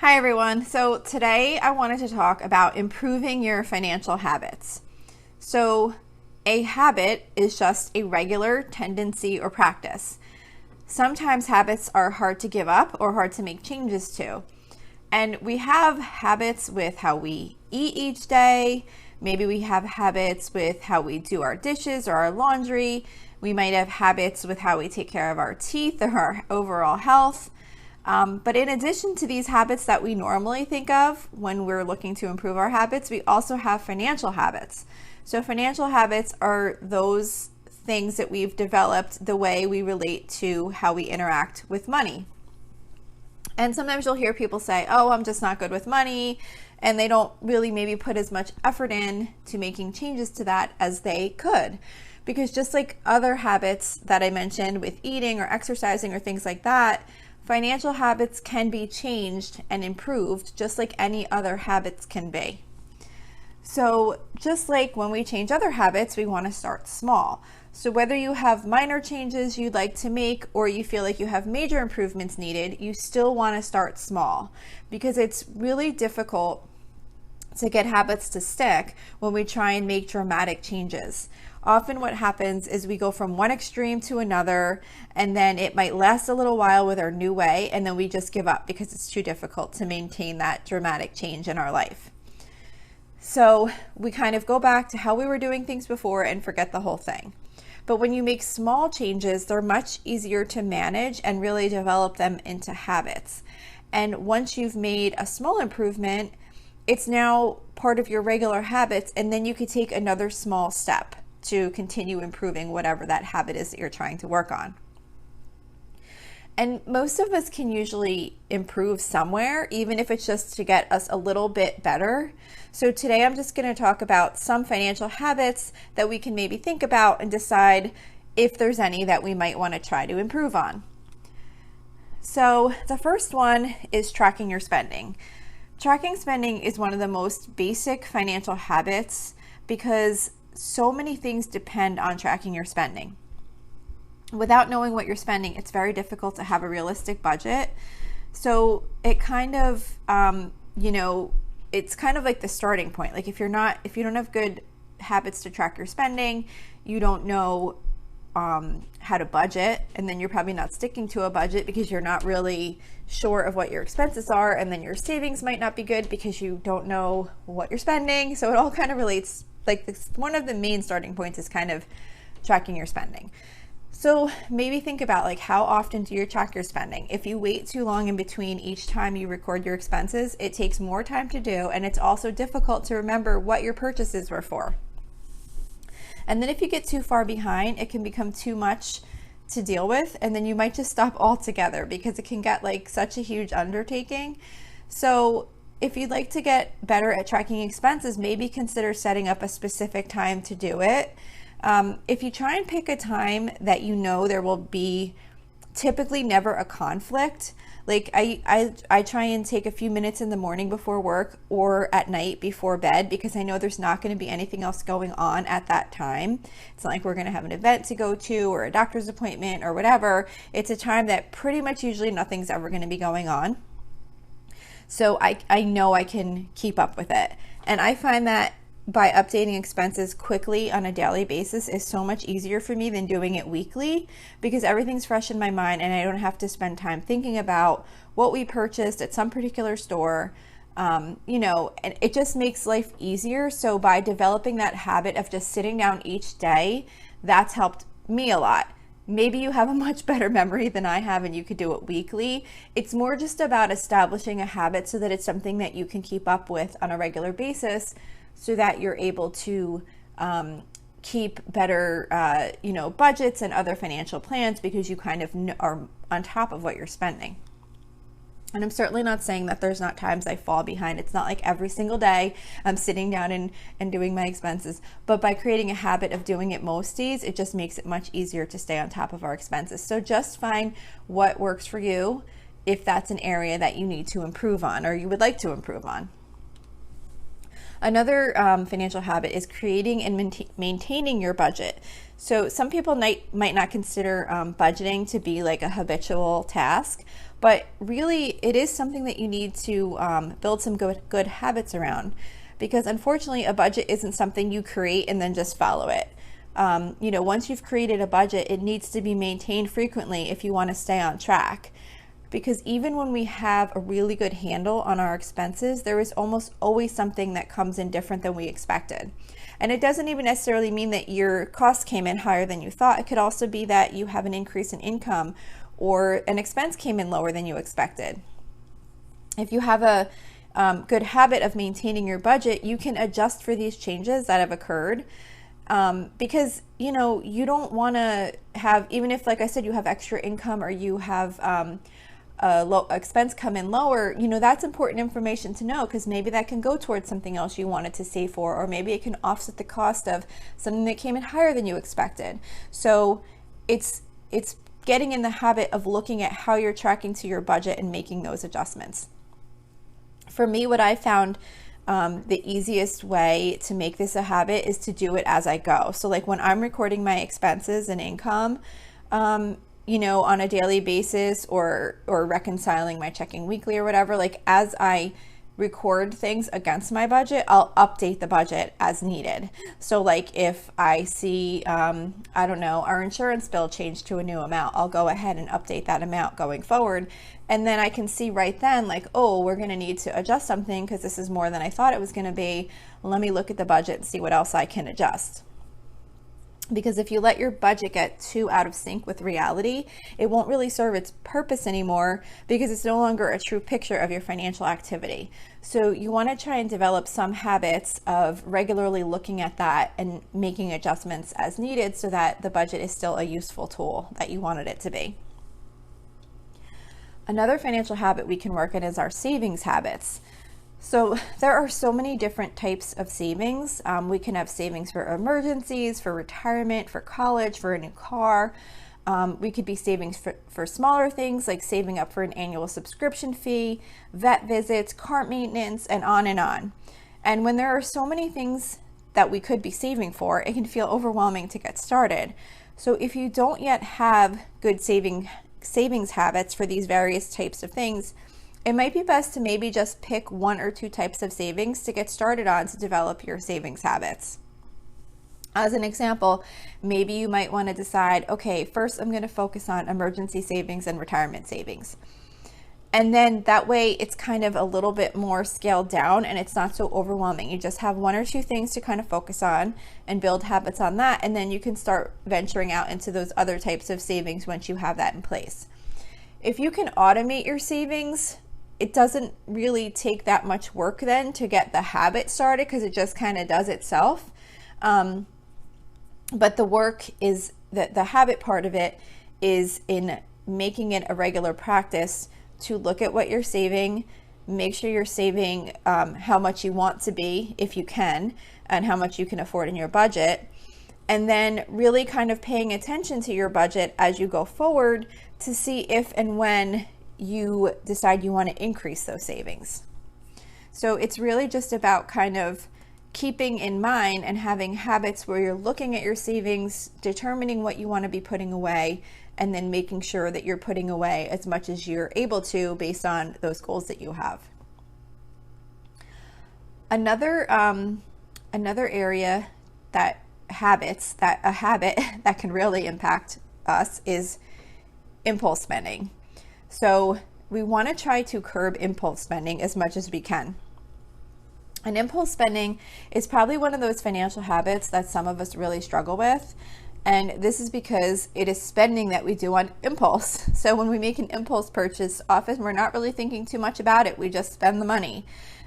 Hi everyone. So today I wanted to talk about improving your financial habits. So a habit is just a regular tendency or practice. Sometimes habits are hard to give up or hard to make changes to. And we have habits with how we eat each day. Maybe we have habits with how we do our dishes or our laundry. We might have habits with how we take care of our teeth or our overall health. But in addition to these habits that we normally think of when we're looking to improve our habits, we also have financial habits. So financial habits are those things that we've developed the way we relate to how we interact with money. And sometimes you'll hear people say, oh, I'm just not good with money. And they don't really maybe put as much effort in to making changes to that as they could. Because just like other habits that I mentioned with eating or exercising or things like that, financial habits can be changed and improved just like any other habits can be. So just like when we change other habits, we want to start small. So whether you have minor changes you'd like to make or you feel like you have major improvements needed, you still want to start small because it's really difficult to get habits to stick when we try and make dramatic changes. Often what happens is we go from one extreme to another, and then it might last a little while with our new way, and then we just give up because it's too difficult to maintain that dramatic change in our life. So we kind of go back to how we were doing things before and forget the whole thing. But when you make small changes, they're much easier to manage and really develop them into habits. And once you've made a small improvement, it's now part of your regular habits, and then you could take another small step to continue improving whatever that habit is that you're trying to work on. And most of us can usually improve somewhere, even if it's just to get us a little bit better. So today I'm just going to talk about some financial habits that we can maybe think about and decide if there's any that we might want to try to improve on. So the first one is tracking your spending. Tracking spending is one of the most basic financial habits because so many things depend on tracking your spending. Without knowing what you're spending, it's very difficult to have a realistic budget. So it kind of, it's kind of like the starting point. Like if you don't have good habits to track your spending, you don't know how to budget, and then you're probably not sticking to a budget because you're not really sure of what your expenses are, and then your savings might not be good because you don't know what you're spending. So it all kind of relates. Like one of the main starting points is kind of tracking your spending. So maybe think about like how often do you track your spending? If you wait too long in between each time you record your expenses, it takes more time to do, and it's also difficult to remember what your purchases were for. And then if you get too far behind, it can become too much to deal with, and then you might just stop altogether because it can get like such a huge undertaking. So if you'd like to get better at tracking expenses, maybe consider setting up a specific time to do it. If you try and pick a time that you know there will be typically never a conflict, like I try and take a few minutes in the morning before work or at night before bed because I know there's not going to be anything else going on at that time. It's not like we're going to have an event to go to or a doctor's appointment or whatever. It's a time that pretty much usually nothing's ever going to be going on. So I know I can keep up with it. And I find that by updating expenses quickly on a daily basis is so much easier for me than doing it weekly because everything's fresh in my mind and I don't have to spend time thinking about what we purchased at some particular store. And it just makes life easier. So by developing that habit of just sitting down each day, that's helped me a lot. Maybe you have a much better memory than I have and you could do it weekly. It's more just about establishing a habit so that it's something that you can keep up with on a regular basis so that you're able to keep better, budgets and other financial plans because you kind of are on top of what you're spending. And I'm certainly not saying that there's not times I fall behind. It's not like every single day I'm sitting down and doing my expenses. But by creating a habit of doing it most days, it just makes it much easier to stay on top of our expenses. So just find what works for you if that's an area that you need to improve on or you would like to improve on. Another financial habit is creating and maintaining your budget. So some people might not consider budgeting to be like a habitual task, But really, it is something that you need to build some good habits around, because unfortunately, a budget isn't something you create and then just follow it. Once you've created a budget, it needs to be maintained frequently if you want to stay on track. Because even when we have a really good handle on our expenses, there is almost always something that comes in different than we expected. And it doesn't even necessarily mean that your costs came in higher than you thought. It could also be that you have an increase in income, or an expense came in lower than you expected. If you have a good habit of maintaining your budget, you can adjust for these changes that have occurred. Because you don't want to have, even if, like I said, you have extra income, or you have a low expense come in lower, that's important information to know, because maybe that can go towards something else you wanted to save for, or maybe it can offset the cost of something that came in higher than you expected. So it's getting in the habit of looking at how you're tracking to your budget and making those adjustments. For me, what I found the easiest way to make this a habit is to do it as I go. So like when I'm recording my expenses and income, on a daily basis, or reconciling my checking weekly or whatever, like as I record things against my budget, I'll update the budget as needed. So like if I see, our insurance bill changed to a new amount, I'll go ahead and update that amount going forward. And then I can see right then, like, oh, we're going to need to adjust something because this is more than I thought it was going to be. Let me look at the budget and see what else I can adjust. Because if you let your budget get too out of sync with reality, it won't really serve its purpose anymore, because it's no longer a true picture of your financial activity. So you want to try and develop some habits of regularly looking at that and making adjustments as needed, so that the budget is still a useful tool that you wanted it to be. Another financial habit we can work in is our savings habits. So there are so many different types of savings. We can have savings for emergencies, for retirement, for college, for a new car. We could be savings for smaller things, like saving up for an annual subscription fee, vet visits, car maintenance, and on and on. And when there are so many things that we could be saving for, it can feel overwhelming to get started. So if you don't yet have good savings habits for these various types of things, it might be best to maybe just pick one or two types of savings to get started on to develop your savings habits. As an example, maybe you might want to decide, okay, first I'm going to focus on emergency savings and retirement savings. And then that way it's kind of a little bit more scaled down and it's not so overwhelming. You just have one or two things to kind of focus on and build habits on that. And then you can start venturing out into those other types of savings once you have that in place. If you can automate your savings, it doesn't really take that much work then to get the habit started, because it just kind of does itself. But the work is that the habit part of it is in making it a regular practice to look at what you're saving, make sure you're saving how much you want to be, if you can, and how much you can afford in your budget. And then really kind of paying attention to your budget as you go forward to see if and when you decide you want to increase those savings. So it's really just about kind of keeping in mind and having habits where you're looking at your savings, determining what you want to be putting away, and then making sure that you're putting away as much as you're able to based on those goals that you have. Another area a habit that can really impact us is impulse spending. So we want to try to curb impulse spending as much as we can. And impulse spending is probably one of those financial habits that some of us really struggle with. And this is because it is spending that we do on impulse. So when we make an impulse purchase, often we're not really thinking too much about it. We just spend the money.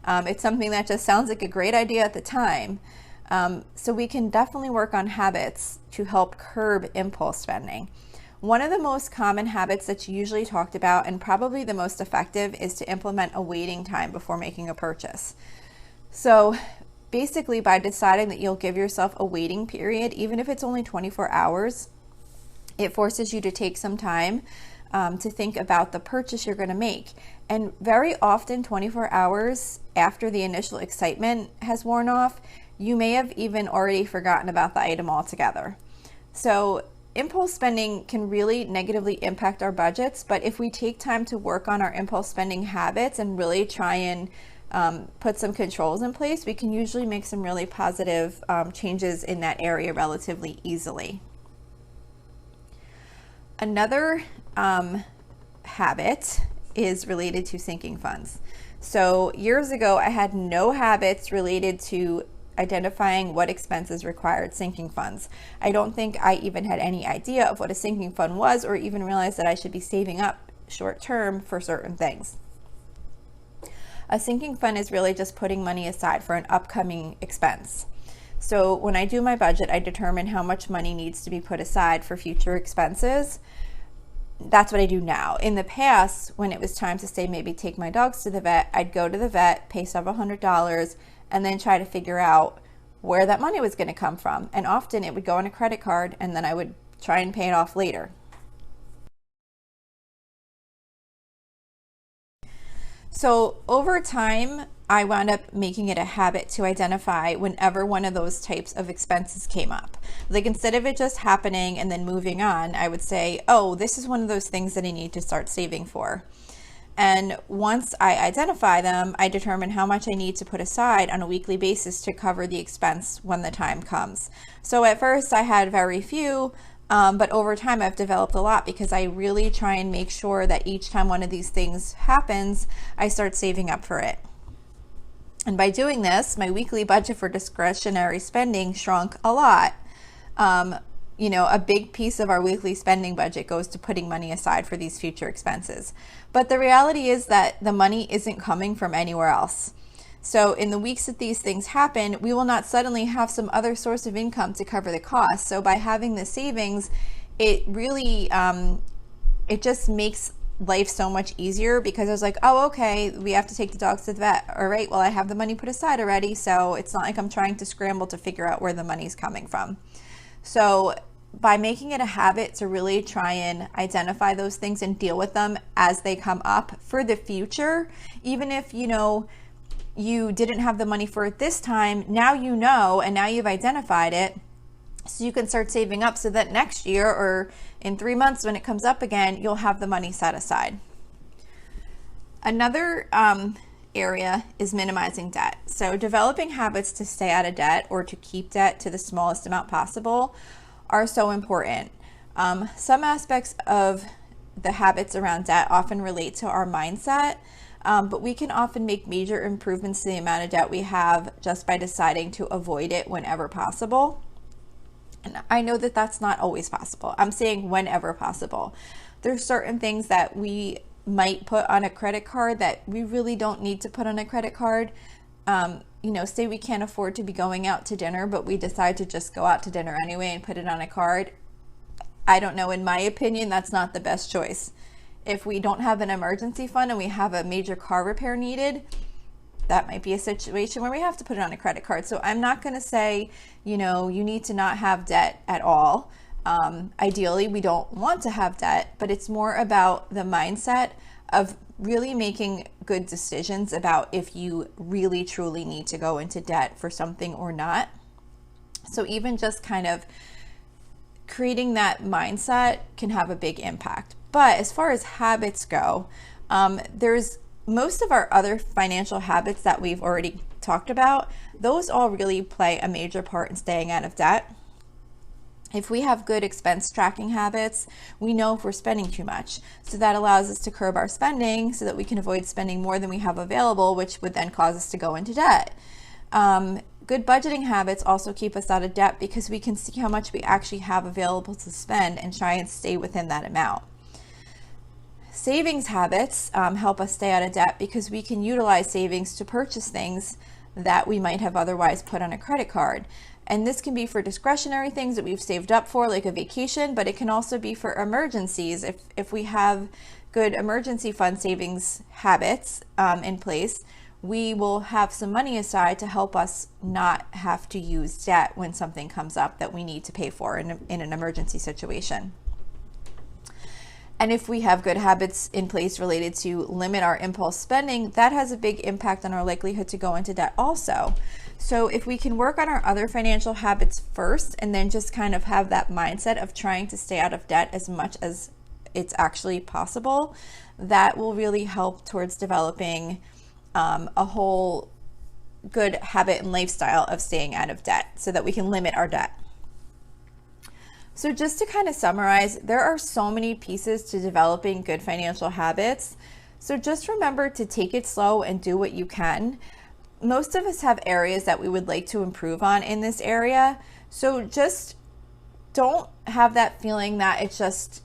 It's something that just sounds like a great idea at the time. So we can definitely work on habits to help curb impulse spending. One of the most common habits that's usually talked about, and probably the most effective, is to implement a waiting time before making a purchase. So basically, by deciding that you'll give yourself a waiting period, even if it's only 24 hours, it forces you to take some time to think about the purchase you're going to make. And very often, 24 hours after the initial excitement has worn off, you may have even already forgotten about the item altogether. So impulse spending can really negatively impact our budgets, but if we take time to work on our impulse spending habits and really try and put some controls in place, we can usually make some really positive changes in that area relatively easily. Another habit is related to sinking funds. So years ago, I had no habits related to identifying what expenses required sinking funds. I don't think I even had any idea of what a sinking fund was, or even realized that I should be saving up short term for certain things. A sinking fund is really just putting money aside for an upcoming expense. So when I do my budget, I determine how much money needs to be put aside for future expenses. That's what I do now. In the past, when it was time to say maybe take my dogs to the vet, I'd go to the vet, pay several $100s, and then try to figure out where that money was going to come from. And often it would go on a credit card, and then I would try and pay it off later. So over time, I wound up making it a habit to identify whenever one of those types of expenses came up. Like, instead of it just happening and then moving on, I would say, oh, this is one of those things that I need to start saving for. And once I identify them, I determine how much I need to put aside on a weekly basis to cover the expense when the time comes. So at first I had very few, but over time I've developed a lot, because I really try and make sure that each time one of these things happens, I start saving up for it. And by doing this, my weekly budget for discretionary spending shrunk a lot. You know, a big piece of our weekly spending budget goes to putting money aside for these future expenses. But the reality is that the money isn't coming from anywhere else. So in the weeks that these things happen, we will not suddenly have some other source of income to cover the cost. So by having the savings, it really, it just makes life so much easier, because I was like, oh, okay, we have to take the dogs to the vet. All right, well, I have the money put aside already. So it's not like I'm trying to scramble to figure out where the money's coming from. So by making it a habit to really try and identify those things and deal with them as they come up for the future, even if, you know, you didn't have the money for it this time, now you know, and now you've identified it, so you can start saving up so that next year or in 3 months when it comes up again, you'll have the money set aside. Another area is minimizing debt. So developing habits to stay out of debt or to keep debt to the smallest amount possible are so important. Some aspects of the habits around debt often relate to our mindset, but we can often make major improvements to the amount of debt we have just by deciding to avoid it whenever possible. And I know that that's not always possible. I'm saying whenever possible. There's certain things that we might put on a credit card that we really don't need to put on a credit card. You know, say we can't afford to be going out to dinner, but we decide to just go out to dinner anyway and put it on a card. I don't know, in my opinion, that's not the best choice. If we don't have an emergency fund and we have a major car repair needed, that might be a situation where we have to put it on a credit card. So I'm not going to say, you know, you need to not have debt at all. Ideally, we don't want to have debt, but it's more about the mindset of really making good decisions about if you really truly need to go into debt for something or not. So even just kind of creating that mindset can have a big impact. But as far as habits go, there's most of our other financial habits that we've already talked about. Those all really play a major part in staying out of debt. If we have good expense tracking habits, we know if we're spending too much. So that allows us to curb our spending so that we can avoid spending more than we have available, which would then cause us to go into debt. Good budgeting habits also keep us out of debt because we can see how much we actually have available to spend and try and stay within that amount. Savings habits help us stay out of debt because we can utilize savings to purchase things that we might have otherwise put on a credit card. And this can be for discretionary things that we've saved up for, like a vacation, but it can also be for emergencies. If we have good emergency fund savings habits in place, we will have some money aside to help us not have to use debt when something comes up that we need to pay for in an emergency situation. And if we have good habits in place related to limit our impulse spending, that has a big impact on our likelihood to go into debt also. So if we can work on our other financial habits first and then just kind of have that mindset of trying to stay out of debt as much as it's actually possible, that will really help towards developing a whole good habit and lifestyle of staying out of debt so that we can limit our debt. So just to kind of summarize, there are so many pieces to developing good financial habits. So just remember to take it slow and do what you can. Most of us have areas that we would like to improve on in this area. So just don't have that feeling that it's just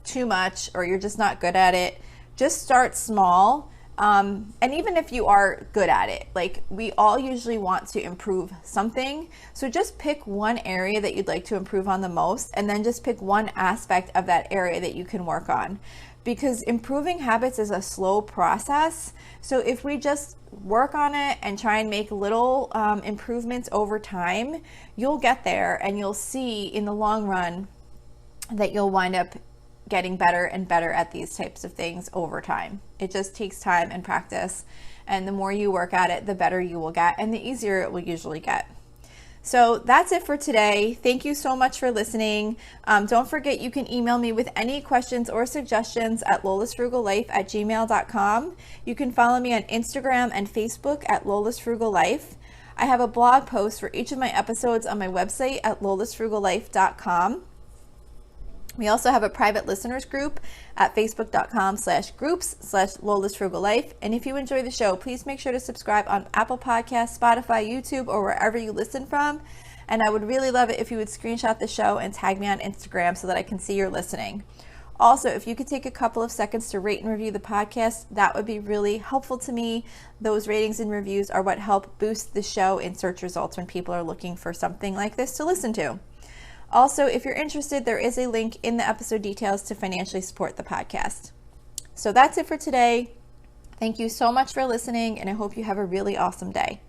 too much or you're just not good at it. Just start small. And even if you are good at it, like we all usually want to improve something. So just pick one area that you'd like to improve on the most, and then just pick one aspect of that area that you can work on. Because improving habits is a slow process. So if we just work on it and try and make little improvements over time, you'll get there and you'll see in the long run that you'll wind up getting better and better at these types of things over time. It just takes time and practice, and the more you work at it, the better you will get and the easier it will usually get. So that's it for today. Thank you so much for listening. Don't forget you can email me with any questions or suggestions at lolasfrugallife@gmail.com. You can follow me on Instagram and Facebook at lolasfrugallife. I have a blog post for each of my episodes on my website at lolasfrugallife.com. We also have a private listeners group at facebook.com/groups/lolasfrugallife. And if you enjoy the show, please make sure to subscribe on Apple Podcasts, Spotify, YouTube, or wherever you listen from. And I would really love it if you would screenshot the show and tag me on Instagram so that I can see you're listening. Also, if you could take a couple of seconds to rate and review the podcast, that would be really helpful to me. Those ratings and reviews are what help boost the show in search results when people are looking for something like this to listen to. Also, if you're interested, there is a link in the episode details to financially support the podcast. So that's it for today. Thank you so much for listening, and I hope you have a really awesome day.